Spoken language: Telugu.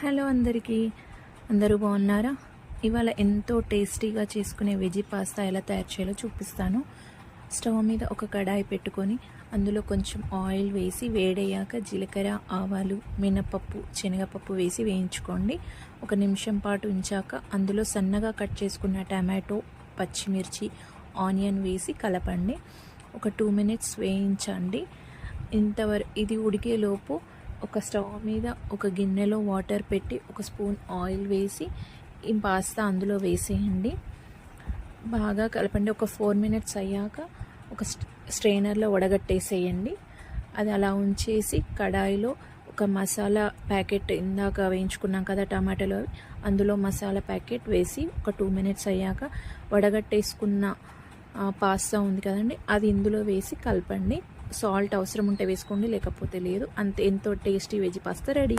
హలో అందరికీ, అందరూ బాగున్నారా? ఇవాళ ఎంతో టేస్టీగా చేసుకునే వెజీ పాస్తా ఎలా తయారు చేయాలో చూపిస్తాను. స్టవ్ మీద ఒక కడాయి పెట్టుకొని అందులో కొంచెం ఆయిల్ వేసి వేడయ్యాక జీలకర్ర, ఆవాలు, మినపప్పు, శనగపప్పు వేసి వేయించుకోండి. 1 నిమిషం పాటు ఉంచాక అందులో సన్నగా కట్ చేసుకున్న టమాటో, పచ్చిమిర్చి, ఆనియన్ వేసి కలపండి. ఒక 2 మినిట్స్ వేయించండి. ఇది ఉడికేలోపు ఒక స్టవ్ మీద ఒక గిన్నెలో వాటర్ పెట్టి 1 స్పూన్ ఆయిల్ వేసి ఈ పాస్తా అందులో వేసేయండి. బాగా కలపండి. ఒక 4 మినిట్స్ అయ్యాక ఒక స్ట్రైనర్లో వడగట్టేసేయండి. అది అలా ఉంచేసి కడాయిలో ఒక మసాలా ప్యాకెట్ ఇందాక వేయించుకున్నాం కదా టమాటాలో, అందులో మసాలా ప్యాకెట్ వేసి ఒక 2 మినిట్స్ అయ్యాక వడగట్టేసుకున్న పాస్తా ఉంది కదండి, అది ఇందులో వేసి కలపండి. సాల్ట్ అవసరం ఉంటే వేసుకోండి, లేకపోతే లేదు. అంతే, ఎంతో టేస్టీ వెజ్ పాస్తా రెడీ.